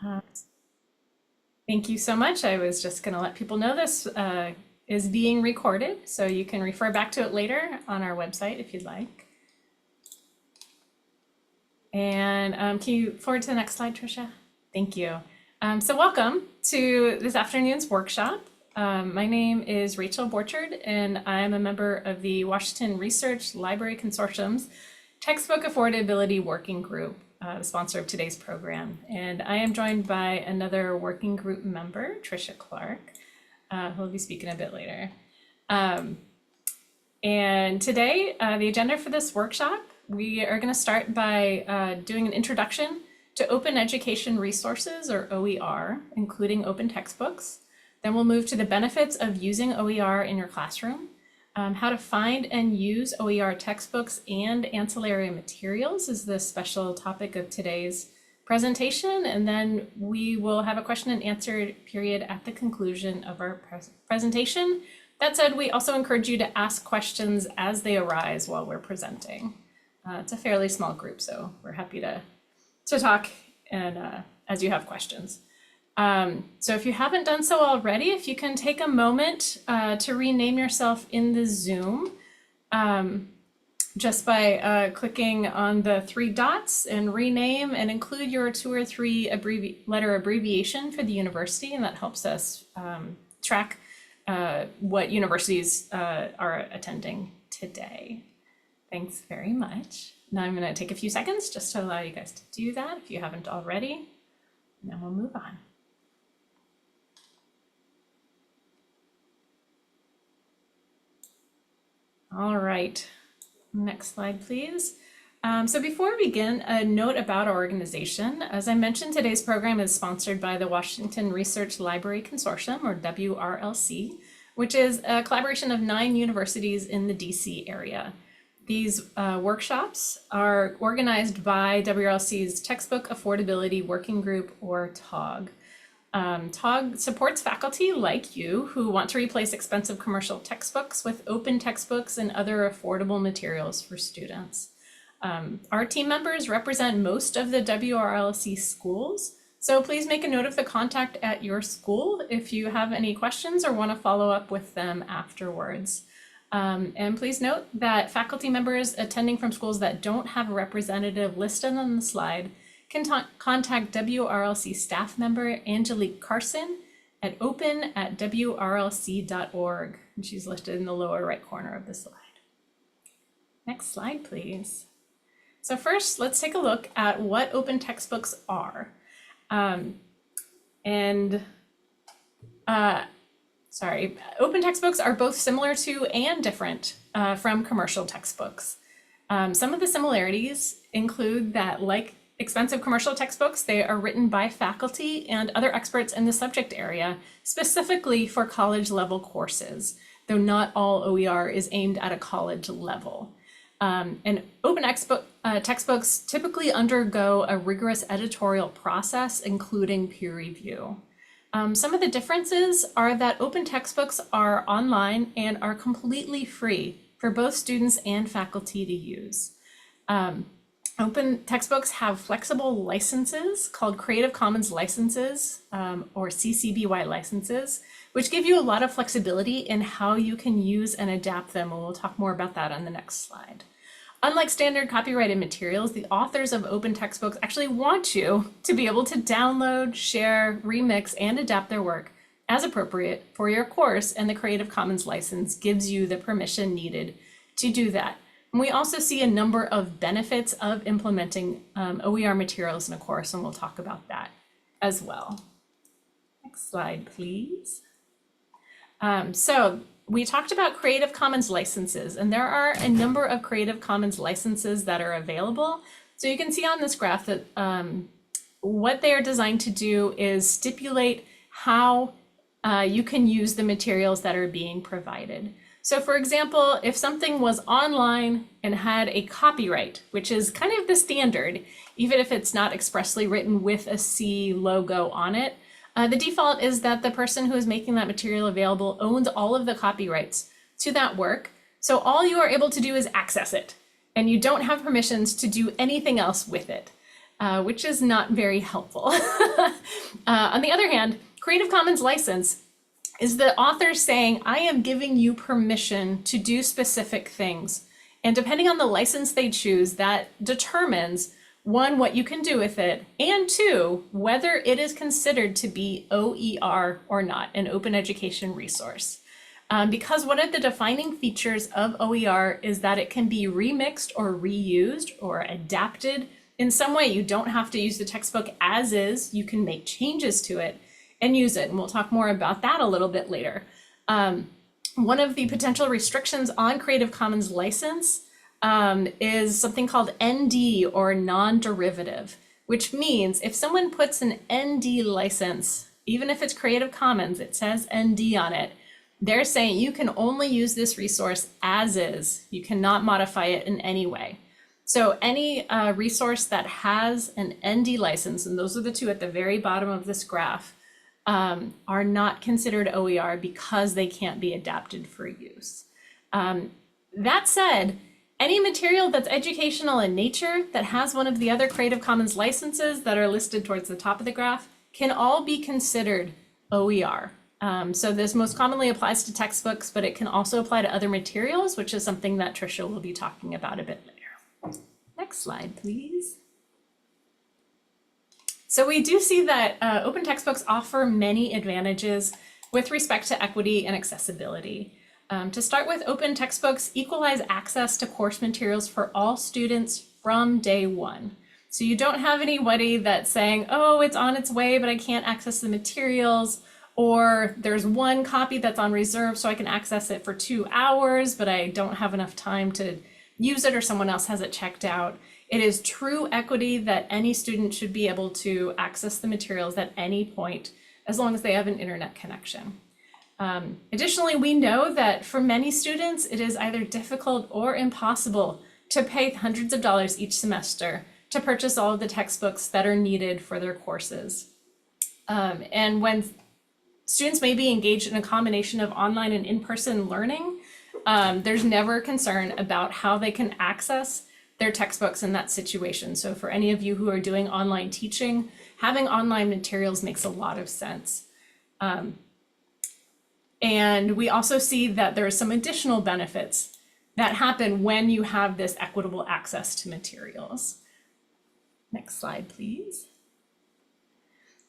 Uh, Thank you so much. I was just going to let people know this is being recorded, so you can refer back to it later on our website if you'd like. And can you forward to the next slide, Tricia? Thank you. So welcome to this afternoon's workshop. My name is Rachel Borchard, and I'm a member of the Washington Research Library Consortium's Textbook Affordability Working Group, the sponsor of today's program. And I am joined by another working group member, Tricia Clark, who will be speaking a bit later. And today, the agenda for this workshop, we are going to start by doing an introduction to open education resources, or OER, including open textbooks. Then we'll move to the benefits of using OER in your classroom, how to find and use OER textbooks and ancillary materials is the special topic of today's presentation. And then we will have a question and answer period at the conclusion of our presentation. That said, we also encourage you to ask questions as they arise while we're presenting. It's a fairly small group, so we're happy to talk and as you have questions. So if you haven't done so already, if you can take a moment to rename yourself in the Zoom, just by clicking on the three dots and rename and include your 2 or 3 letter abbreviation for the university, and that helps us track what universities are attending today. Thanks very much. Now I'm going to take a few seconds just to allow you guys to do that if you haven't already, and then we'll move on. All right, next slide, please. So before we begin, a note about our organization. As I mentioned, today's program is sponsored by the Washington Research Library Consortium, or WRLC, which is a collaboration of 9 universities in the DC area. These workshops are organized by WRLC's Textbook Affordability Working Group, or TOG. TOG supports faculty like you who want to replace expensive commercial textbooks with open textbooks and other affordable materials for students. Our team members represent most of the WRLC schools, so please make a note of the contact at your school if you have any questions or want to follow up with them afterwards. And please note that faculty members attending from schools that don't have a representative listed on the slide can contact WRLC staff member Angelique Carson at open@wrlc.org. And she's listed in the lower right corner of the slide. Next slide, please. So first, let's take a look at what open textbooks are. Open textbooks are both similar to and different from commercial textbooks. Some of the similarities include that, like expensive commercial textbooks, they are written by faculty and other experts in the subject area, specifically for college level courses, though not all OER is aimed at a college level. And open textbooks typically undergo a rigorous editorial process, including peer review. Some of the differences are that open textbooks are online and are completely free for both students and faculty to use. Open textbooks have flexible licenses called Creative Commons licenses, or CC BY licenses, which give you a lot of flexibility in how you can use and adapt them, and we'll talk more about that on the next slide. Unlike standard copyrighted materials, the authors of open textbooks actually want you to be able to download, share, remix, and adapt their work as appropriate for your course, and the Creative Commons license gives you the permission needed to do that. And we also see a number of benefits of implementing OER materials in a course, and we'll talk about that as well. Next slide, please. So we talked about Creative Commons licenses, and there are a number of Creative Commons licenses that are available. So you can see on this graph that what they are designed to do is stipulate how you can use the materials that are being provided. So for example, if something was online and had a copyright, which is kind of the standard, even if it's not expressly written with a C logo on it, the default is that the person who is making that material available owns all of the copyrights to that work. So all you are able to do is access it, and you don't have permissions to do anything else with it. which is not very helpful. On the other hand, Creative Commons license is the author saying, I am giving you permission to do specific things. And depending on the license they choose, that determines, one, what you can do with it, and two, whether it is considered to be OER or not, an open education resource. Because one of the defining features of OER is that it can be remixed or reused or adapted in some way. You don't have to use the textbook as is, you can make changes to it and use it. And we'll talk more about that a little bit later. One of the potential restrictions on Creative Commons license is something called ND or non-derivative, which means if someone puts an ND license, even if it's Creative Commons, it says ND on it, they're saying you can only use this resource as is. You cannot modify it in any way. So any resource that has an ND license, and those are the two at the very bottom of this graph, are not considered OER because they can't be adapted for use. That said, any material that's educational in nature that has one of the other Creative Commons licenses that are listed towards the top of the graph can all be considered OER. So this most commonly applies to textbooks, but it can also apply to other materials, which is something that Tricia will be talking about a bit later. Next slide, please. So we do see that open textbooks offer many advantages with respect to equity and accessibility. To start with, open textbooks equalize access to course materials for all students from day one. So you don't have anybody that's saying, oh, it's on its way, but I can't access the materials, or there's one copy that's on reserve so I can access it for 2 hours, but I don't have enough time to use it, or someone else has it checked out. It is true equity that any student should be able to access the materials at any point, as long as they have an internet connection. Additionally, we know that for many students, it is either difficult or impossible to pay hundreds of dollars each semester to purchase all of the textbooks that are needed for their courses. And when students may be engaged in a combination of online and in-person learning, there's never concern about how they can access their textbooks in that situation. So for any of you who are doing online teaching, having online materials makes a lot of sense. And we also see that there are some additional benefits that happen when you have this equitable access to materials. Next slide, please.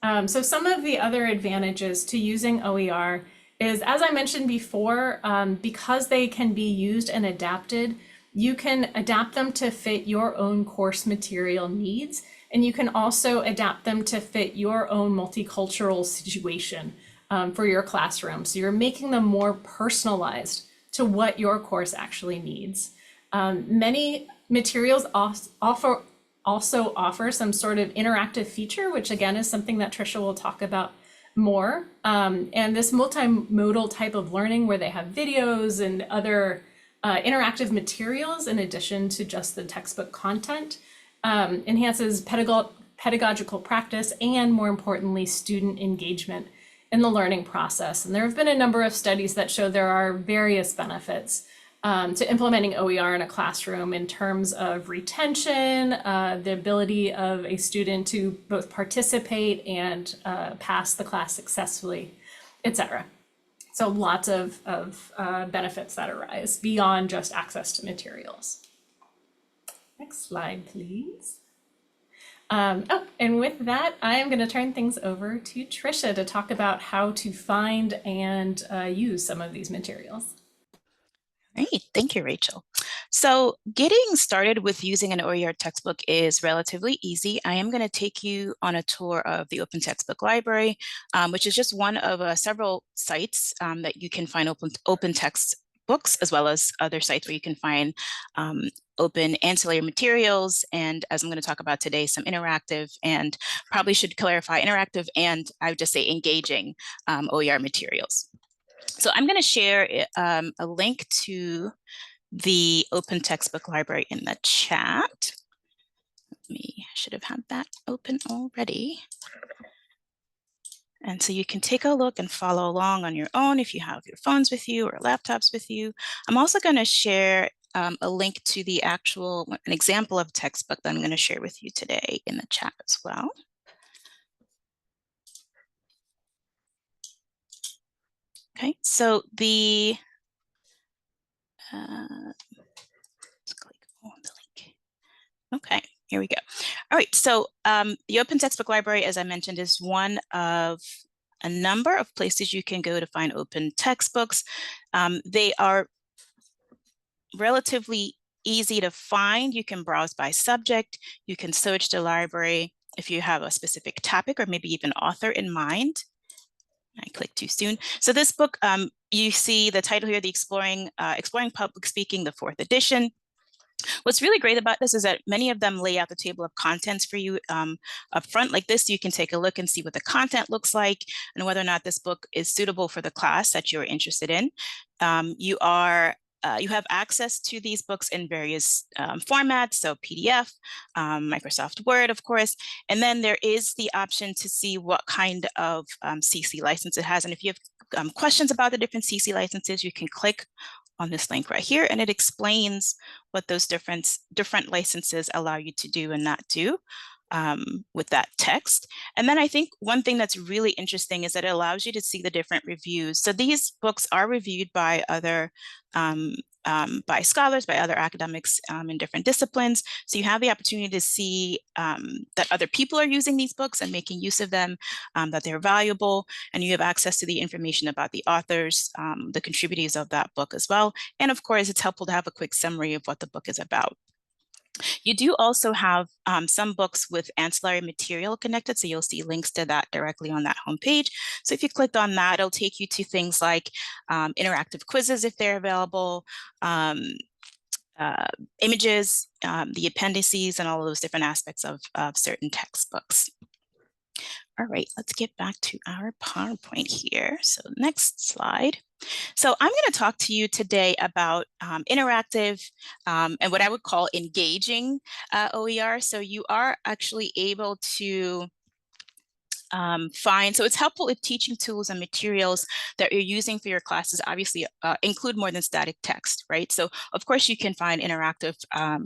So some of the other advantages to using OER is, as I mentioned before, because they can be used and adapted, you can adapt them to fit your own course material needs, and you can also adapt them to fit your own multicultural situation for your classroom. So you're making them more personalized to what your course actually needs. Many materials also offer some sort of interactive feature, which again is something that Tricia will talk about more. And this multimodal type of learning where they have videos and other interactive materials in addition to just the textbook content enhances pedagogical practice and, more importantly, student engagement in the learning process. And there have been a number of studies that show there are various benefits to implementing OER in a classroom in terms of retention, the ability of a student to both participate and pass the class successfully, etc. So lots of benefits that arise beyond just access to materials. Next slide, please. And with that, I am going to turn things over to Tricia to talk about how to find and use some of these materials. Great, thank you, Rachel. So getting started with using an OER textbook is relatively easy. I am going to take you on a tour of the Open Textbook Library, which is just one of several sites that you can find open textbooks, as well as other sites where you can find open ancillary materials. And as I'm going to talk about today, some interactive, and probably should clarify interactive and I would just say engaging OER materials. So I'm going to share a link to the Open Textbook Library in the chat. I should have had that open already. And so you can take a look and follow along on your own if you have your phones with you or laptops with you. I'm also going to share a link to the actual, an example of textbook that I'm going to share with you today in the chat as well. Okay, so the, let's click on the link. Okay, here we go. All right, so the Open Textbook Library, as I mentioned, is one of a number of places you can go to find open textbooks. They are relatively easy to find. You can browse by subject. You can search the library if you have a specific topic or maybe even author in mind. I clicked too soon. So this book, you see the title here, the Exploring Public Speaking, the 4th edition. What's really great about this is that many of them lay out the table of contents for you up front like this. So you can take a look and see what the content looks like and whether or not this book is suitable for the class that you're interested in. You have access to these books in various formats, so PDF, Microsoft Word, of course, and then there is the option to see what kind of CC license it has. And if you have questions about the different CC licenses, you can click on this link right here, and it explains what those different licenses allow you to do and not do with that text. And then I think one thing that's really interesting is that it allows you to see the different reviews. So these books are reviewed by other by scholars, by other academics in different disciplines. So you have the opportunity to see that other people are using these books and making use of them, that they're valuable, and you have access to the information about the authors, the contributors of that book as well. And of course, it's helpful to have a quick summary of what the book is about. You do also have some books with ancillary material connected, so you'll see links to that directly on that homepage. So if you clicked on that, it'll take you to things like interactive quizzes if they're available, images, the appendices, and all of those different aspects of certain textbooks. All right, let's get back to our PowerPoint here. So next slide. So I'm going to talk to you today about interactive and what I would call engaging OER. So you are actually able to so it's helpful if teaching tools and materials that you're using for your classes obviously include more than static text, right? So of course you can find interactive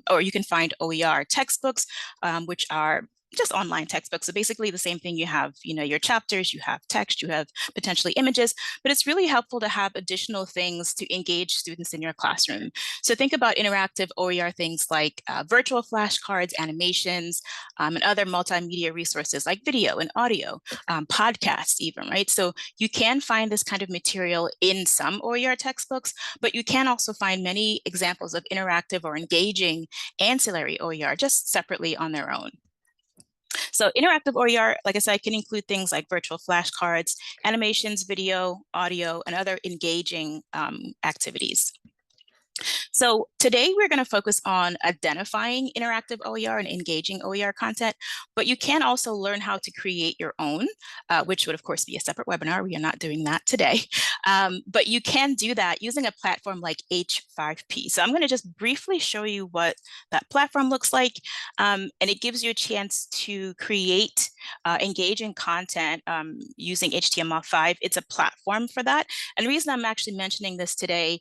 or you can find OER textbooks, which are just online textbooks. So basically the same thing. You have, your chapters, you have text, you have potentially images, but it's really helpful to have additional things to engage students in your classroom. So think about interactive OER things like virtual flashcards, animations, and other multimedia resources like video and audio, podcasts even, right? So you can find this kind of material in some OER textbooks, but you can also find many examples of interactive or engaging ancillary OER just separately on their own. So interactive OER, like I said, can include things like virtual flashcards, animations, video, audio, and other engaging activities. So today we're going to focus on identifying interactive OER and engaging OER content, but you can also learn how to create your own, which would of course be a separate webinar. We are not doing that today, but you can do that using a platform like H5P. So I'm going to just briefly show you what that platform looks like, and it gives you a chance to create engaging content using HTML5. It's a platform for that. And the reason I'm actually mentioning this today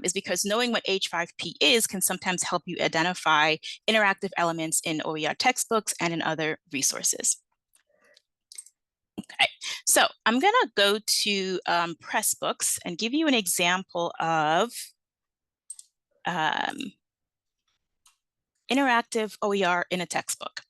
is because knowing what H5P is can sometimes help you identify interactive elements in OER textbooks and in other resources. Okay, so I'm going to go to Pressbooks and give you an example of interactive OER in a textbook.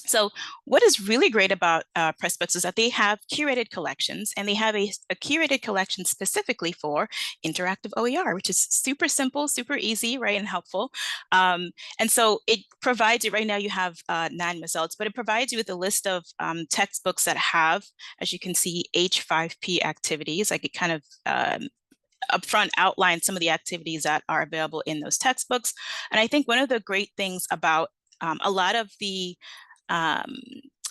So what is really great about Pressbooks is that they have curated collections, and they have a curated collection specifically for interactive OER, which is super simple, super easy, right, and helpful. And so it provides you, right now you have 9 results, but it provides you with a list of textbooks that have, as you can see, H5P activities. Like it kind of upfront outline some of the activities that are available in those textbooks. And I think one of the great things about a lot of the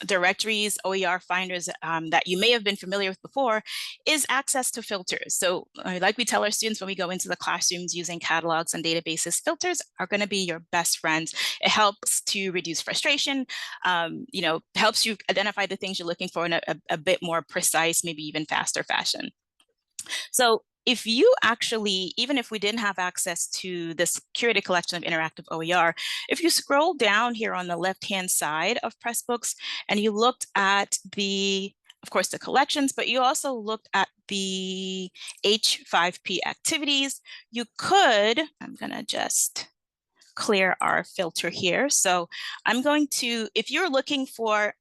directories, OER finders that you may have been familiar with before is access to filters. So like we tell our students when we go into the classrooms using catalogs and databases, filters are going to be your best friends. It helps to reduce frustration, helps you identify the things you're looking for in a bit more precise, maybe even faster fashion. So if you actually, even if we didn't have access to this curated collection of interactive OER, if you scroll down here on the left-hand side of Pressbooks and you looked at the, of course, the collections, but you also looked at the H5P activities, you could, I'm gonna just clear our filter here. So I'm going to, if you're looking for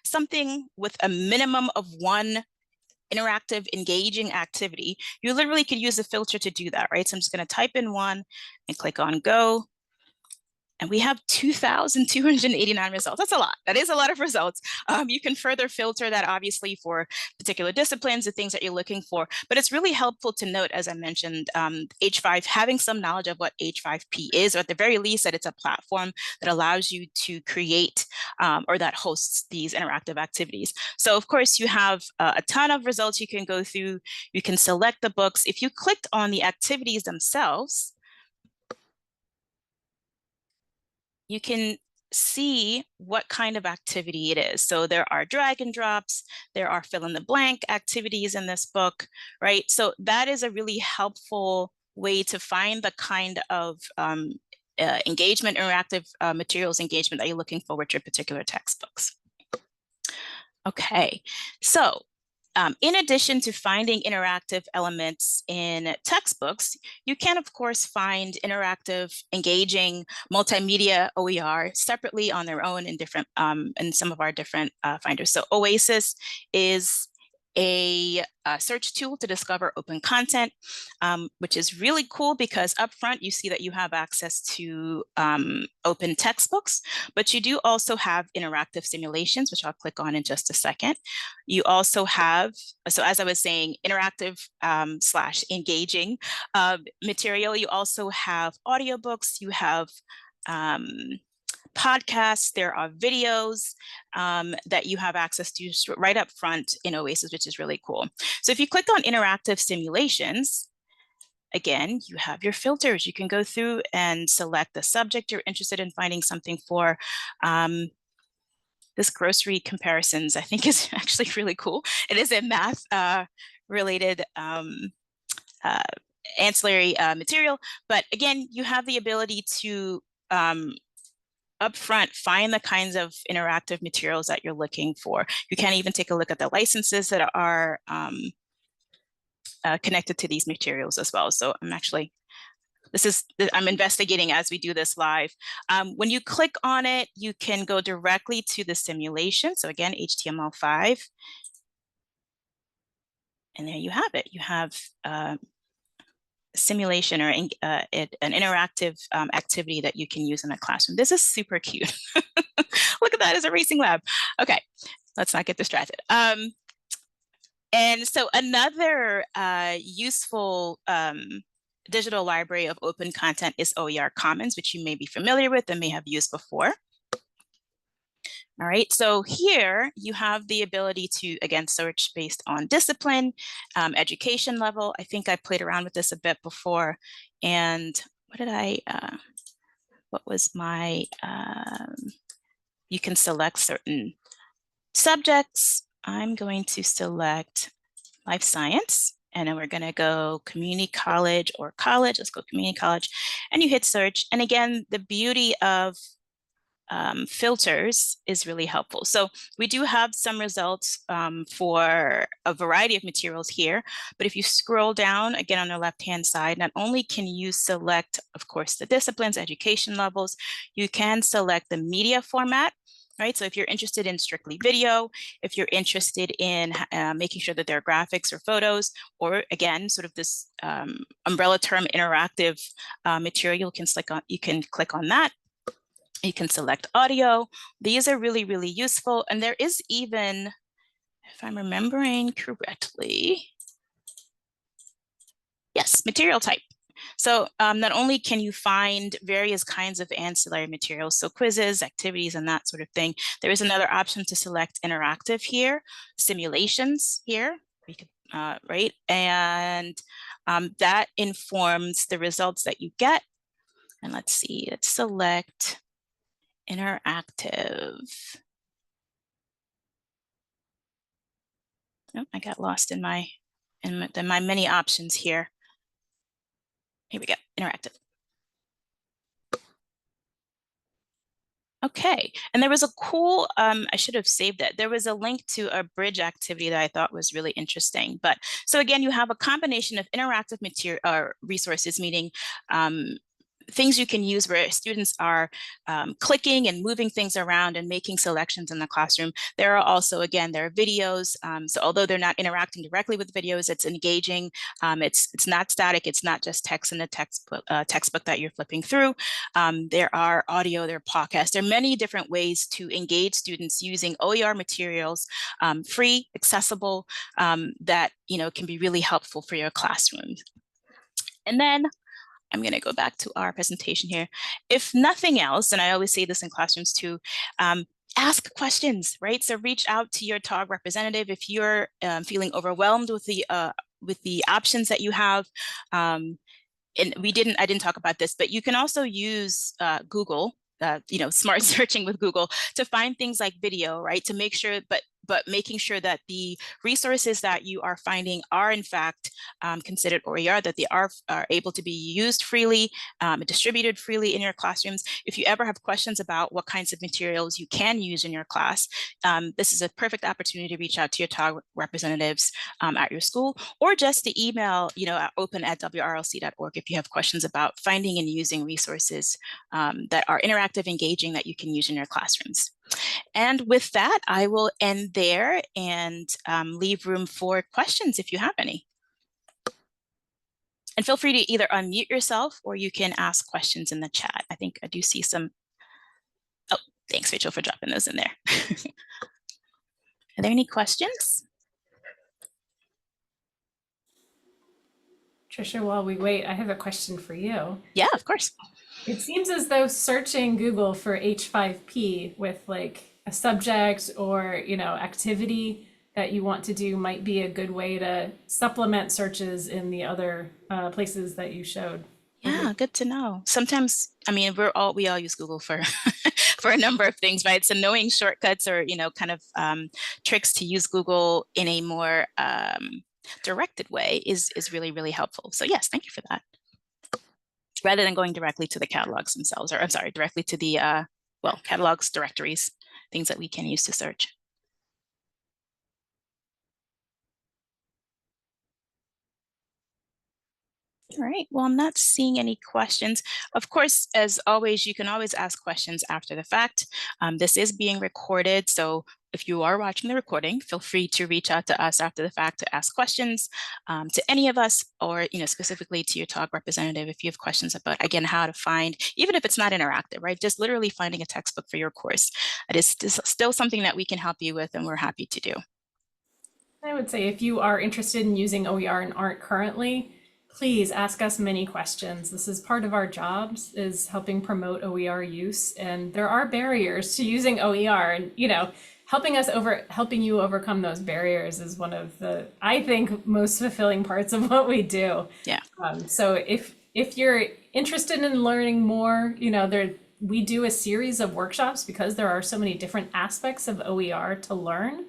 something with a minimum of one interactive, engaging activity, you literally could use a filter to do that, right? So I'm just going to type in one and click on go. And we have 2,289 results. That's a lot. That is a lot of results. You can further filter that, obviously, for particular disciplines, the things that you're looking for. But it's really helpful to note, as I mentioned, H5, having some knowledge of what H5P is, or at the very least, that it's a platform that allows you to create or that hosts these interactive activities. So, of course, you have a ton of results you can go through. You can select the books. If you clicked on the activities themselves, you can see what kind of activity it is. So there are drag and drops, there are fill in the blank activities in this book, right? So that is a really helpful way to find the kind of engagement, interactive materials engagement that you're looking for with your particular textbooks. Okay, so in addition to finding interactive elements in textbooks, you can, of course, find interactive, engaging multimedia OER separately on their own in different in some of our different finders. So Oasis is a search tool to discover open content, which is really cool because up front you see that you have access to open textbooks, but you do also have interactive simulations, which I'll click on in just a second. You also have, so as I was saying, interactive slash engaging material. You also have audiobooks, you have podcasts, there are videos that you have access to right up front in Oasis, which is really cool. So if you click on interactive simulations, again, you have your filters. You can go through and select the subject you're interested in finding something for. This grocery comparisons, I think, is actually really cool. It is a math related ancillary material, but again, you have the ability to upfront find the kinds of interactive materials that you're looking for. You can even take a look at the licenses that are connected to these materials as well. So I'm actually, I'm investigating as we do this live. When you click on it, you can go directly to the simulation. So again, HTML5. And there you have it. You have simulation or an interactive activity that you can use in a classroom. This is super cute. Look at that, as a racing lab. Okay, let's not get distracted. And so another useful digital library of open content is OER Commons, which you may be familiar with and may have used before. All right, so here you have the ability to, again, search based on discipline, education level. I think I played around with this a bit before. And what was my, you can select certain subjects. I'm going to select life science, and then we're going to go community college or college. Let's go community college, and you hit search. And again, the beauty of filters is really helpful. So we do have some results for a variety of materials here, but if you scroll down again on the left-hand side, not only can you select, of course, the disciplines, education levels, you can select the media format, right? So if you're interested in strictly video, if you're interested in making sure that there are graphics or photos, or again, sort of this umbrella term interactive material, you can click on that. You can select audio. These are really, really useful. And there is even, if I'm remembering correctly, yes, material type. So not only can you find various kinds of ancillary materials, so quizzes, activities, and that sort of thing, there is another option to select interactive here, simulations here, we could, right? And that informs the results that you get. And let's see, let's select interactive. Oh, I got lost in my and then my many options here. Here we go, interactive. Okay, and there was a cool, I should have saved it. There was a link to a bridge activity that I thought was really interesting. But so again, you have a combination of interactive material or resources, meaning things you can use where students are clicking and moving things around and making selections in the classroom. There are also, again, there are videos. So although they're not interacting directly with videos, it's engaging. It's not static. It's not just text in the textbook that you're flipping through. There are audio, there are podcasts. There are many different ways to engage students using OER materials, free, accessible, that can be really helpful for your classroom. And then I'm going to go back to our presentation here. If nothing else, and I always say this in classrooms too, ask questions, right? So reach out to your TOG representative if you're feeling overwhelmed with the options that you have. And I didn't talk about this, but you can also use Google, smart searching with Google to find things like video, right? To make sure, but making sure that the resources that you are finding are in fact considered OER, that they are able to be used freely, distributed freely in your classrooms. If you ever have questions about what kinds of materials you can use in your class, this is a perfect opportunity to reach out to your TOG representatives at your school, or just to email, at open@wrlc.org if you have questions about finding and using resources that are interactive, engaging, that you can use in your classrooms. And with that, I will end there and leave room for questions if you have any. And feel free to either unmute yourself or you can ask questions in the chat. I think I do see some. Oh, thanks, Rachel, for dropping those in there. Are there any questions? Trisha, while we wait, I have a question for you. Yeah, of course. It seems as though searching Google for H5P with like a subject or, activity that you want to do might be a good way to supplement searches in the other places that you showed. Yeah, good to know. Sometimes, I mean, we all use Google for for a number of things, right? So knowing shortcuts or, kind of tricks to use Google in a more directed way is really, really helpful. So yes, thank you for that. Rather than going directly to the catalogs themselves, or I'm sorry, directly to the, catalogs, directories, things that we can use to search. All right, well, I'm not seeing any questions. Of course, as always, you can always ask questions after the fact. This is being recorded, so if you are watching the recording, feel free to reach out to us after the fact to ask questions to any of us, or specifically to your TOG representative if you have questions about, again, how to find, even if it's not interactive, right? Just literally finding a textbook for your course. It is still something that we can help you with, and we're happy to do. I would say if you are interested in using OER and aren't currently, please ask us many questions. This is part of our jobs, is helping promote OER use, and there are barriers to using OER, and helping you overcome those barriers is one of the, I think, most fulfilling parts of what we do. Yeah. So if you're interested in learning more, we do a series of workshops because there are so many different aspects of OER to learn.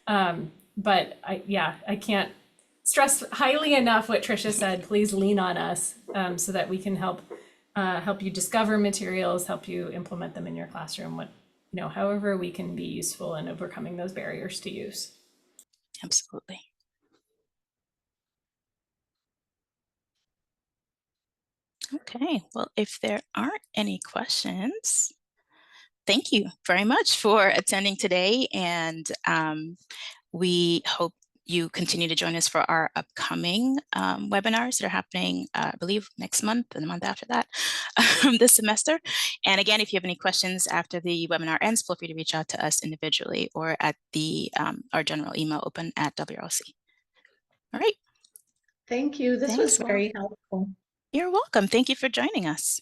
But I can't stress highly enough what Trisha said. Please lean on us so that we can help you discover materials, help you implement them in your classroom. However we can be useful in overcoming those barriers to use. Absolutely. Okay, well, if there aren't any questions, thank you very much for attending today, and we hope you continue to join us for our upcoming webinars that are happening, I believe, next month and the month after that, this semester. And again, if you have any questions after the webinar ends, feel free to reach out to us individually or at our general email, open@WRLC. All right. Thank you. This was Thanks. very helpful. You're welcome. Thank you for joining us.